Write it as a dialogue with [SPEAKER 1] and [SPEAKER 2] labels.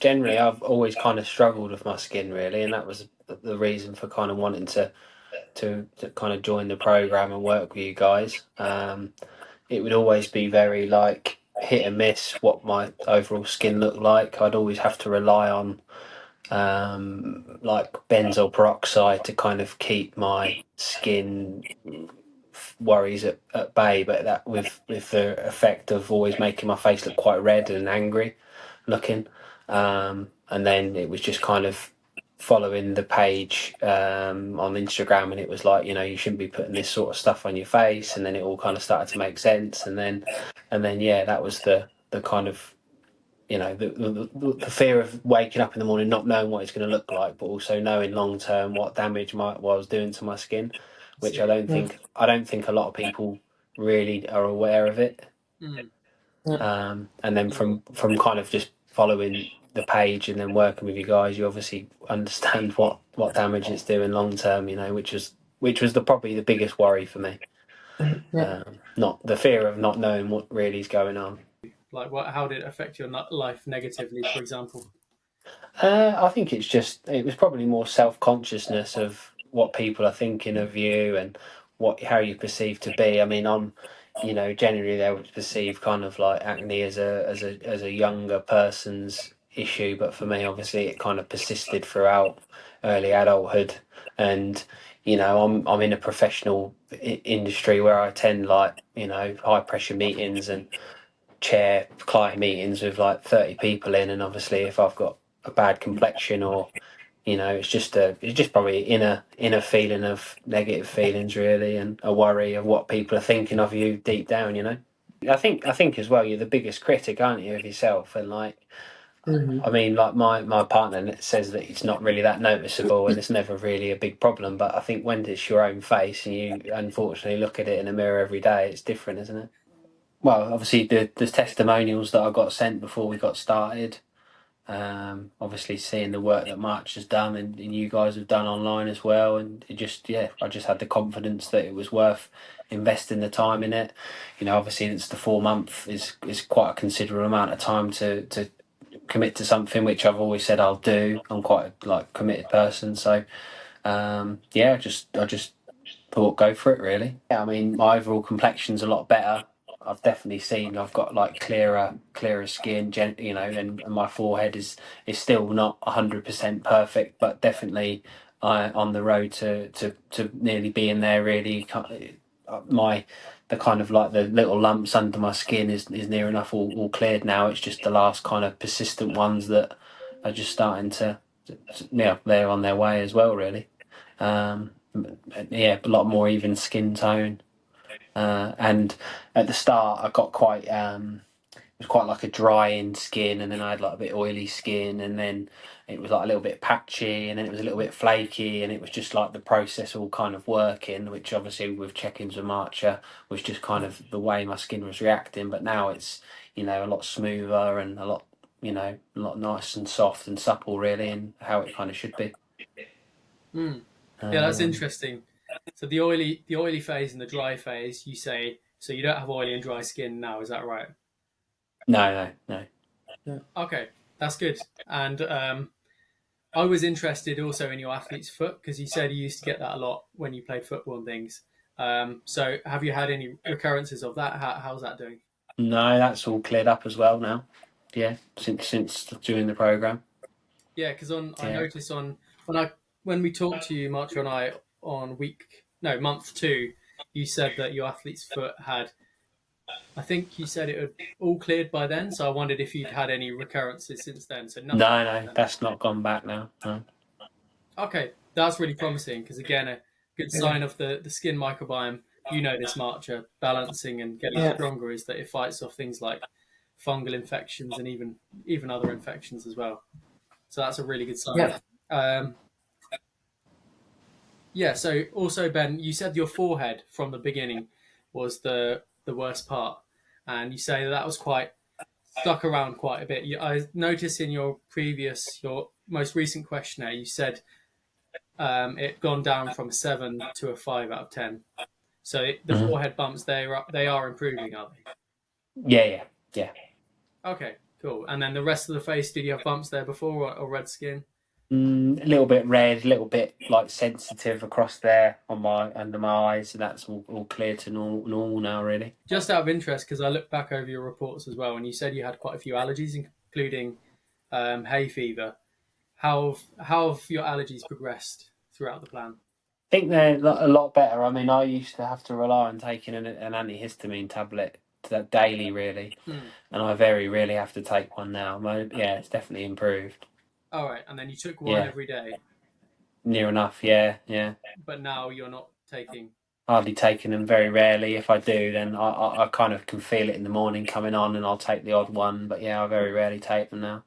[SPEAKER 1] generally I've always kind of struggled with my skin really, and that was the reason for kind of wanting to kind of join the program and work with you guys. It would always be very like hit and miss what my overall skin looked like. I'd always have to rely on like benzoyl peroxide to kind of keep my skin worries at bay, but that with the effect of always making my face look quite red and angry looking. And then it was just kind of following the page on Instagram, and it was like, you shouldn't be putting this sort of stuff on your face, and then it all kind of started to make sense, and then yeah, that was the kind of the fear of waking up in the morning not knowing what it's going to look like, but also knowing long term what damage what I was doing to my skin, which I don't
[SPEAKER 2] Yeah.
[SPEAKER 1] think I don't think a lot of people really are aware of it.
[SPEAKER 3] Mm.
[SPEAKER 1] And then from kind of just following the page and then working with you guys, you obviously understand what damage it's doing long term, which was probably the biggest worry for me.
[SPEAKER 2] Yeah.
[SPEAKER 1] Not the fear of not knowing what really is going on.
[SPEAKER 3] Like, how did it affect your life negatively, for example?
[SPEAKER 1] I think it was probably more self-consciousness of what people are thinking of you and how you perceive to be. I mean, generally they would perceive kind of like acne as a younger person's issue, but for me, obviously, it kind of persisted throughout early adulthood, and I'm in a professional industry where I attend like high pressure meetings and chair client meetings with like 30 people in, and obviously if I've got a bad complexion or it's just probably inner feeling of negative feelings really, and a worry of what people are thinking of you deep down. I think as well, you're the biggest critic, aren't you, of yourself, and like
[SPEAKER 2] Hmm.
[SPEAKER 1] I mean, like my partner says that it's not really that noticeable and it's never really a big problem, but I think when it's your own face and you unfortunately look at it in a mirror every day, it's different, isn't it? Well, obviously the testimonials that I got sent before we got started. Obviously seeing the work that March has done and you guys have done online as well, and I just had the confidence that it was worth investing the time in it. Obviously it's the 4 month is quite a considerable amount of time to commit to something, which I've always said I'll do. I'm quite a like committed person, so yeah, I just thought go for it really. Yeah, I mean my overall complexion's a lot better. I've definitely seen I've got like clearer skin, and my forehead is still not 100% perfect, but definitely on the road to nearly being there. Really, my the kind of like the little lumps under my skin is near enough all cleared now. It's just the last kind of persistent ones that are just starting yeah, they're on their way as well, really. Um, yeah, a lot more even skin tone. And at the start, I got it was quite like a drying skin, and then I had like a bit oily skin, and then it was like a little bit patchy, and then it was a little bit flaky, and it was just like the process all kind of working, which obviously with check-ins with Marcher was just kind of the way my skin was reacting. But now it's a lot smoother and a lot nice and soft and supple, really, and how it kind of should be.
[SPEAKER 3] Mm. Yeah, that's
[SPEAKER 1] Um,
[SPEAKER 3] interesting. So the oily phase and the dry phase, you say, so you don't have oily and dry skin now, is that right?
[SPEAKER 1] no, no, no.
[SPEAKER 2] Yeah.
[SPEAKER 3] Okay, that's good. And I was interested also in your athlete's foot because you said you used to get that a lot when you played football and things. So have you had any recurrences of that? How's that doing?
[SPEAKER 1] No, that's all cleared up as well now. Yeah, since doing the program.
[SPEAKER 3] Yeah, because I
[SPEAKER 1] Yeah.
[SPEAKER 3] noticed when we talked to you, Martra and I, on month two, you said that your athlete's foot had. I think you said it had all cleared by then. So I wondered if you'd had any recurrences since then. So nothing
[SPEAKER 1] No,
[SPEAKER 3] since
[SPEAKER 1] no,
[SPEAKER 3] then.
[SPEAKER 1] that's not gone back now. No.
[SPEAKER 3] Okay, that's really promising because again, a good
[SPEAKER 2] Yeah.
[SPEAKER 3] sign of the skin microbiome. You know this, Marcher, balancing and getting
[SPEAKER 2] Yeah.
[SPEAKER 3] stronger is that it fights off things like fungal infections and even other infections as well. So that's a really good sign.
[SPEAKER 2] Yeah.
[SPEAKER 3] Um, Yeah. So also, Ben, you said your forehead from the beginning was the worst part, and you say that was quite stuck around quite a bit. I noticed in your most recent questionnaire, you said it gone down from a 7 to a 5 out of 10. So the
[SPEAKER 1] Mhm.
[SPEAKER 3] forehead bumps they are improving, are they?
[SPEAKER 1] Yeah, yeah, yeah.
[SPEAKER 3] Okay, Cool. And then the rest of the face, did you have bumps there before or red skin?
[SPEAKER 1] A little bit red, a little bit like sensitive across there on my under my eyes, and that's all clear to normal now, really.
[SPEAKER 3] Just out of interest, because I looked back over your reports as well, and you said you had quite a few allergies, including hay fever. How have your allergies progressed throughout the plan?
[SPEAKER 1] I think they're a lot better. I mean, I used to have to rely on taking an antihistamine tablet daily, really, and I very rarely have to take one now. Yeah, it's definitely improved.
[SPEAKER 3] All right, and then you took one every day.
[SPEAKER 1] Near enough, yeah.
[SPEAKER 3] But now you're not taking.
[SPEAKER 1] Hardly taking them, very rarely. If I do, then I kind of can feel it in the morning coming on, and I'll take the odd one. But yeah, I very rarely take them now.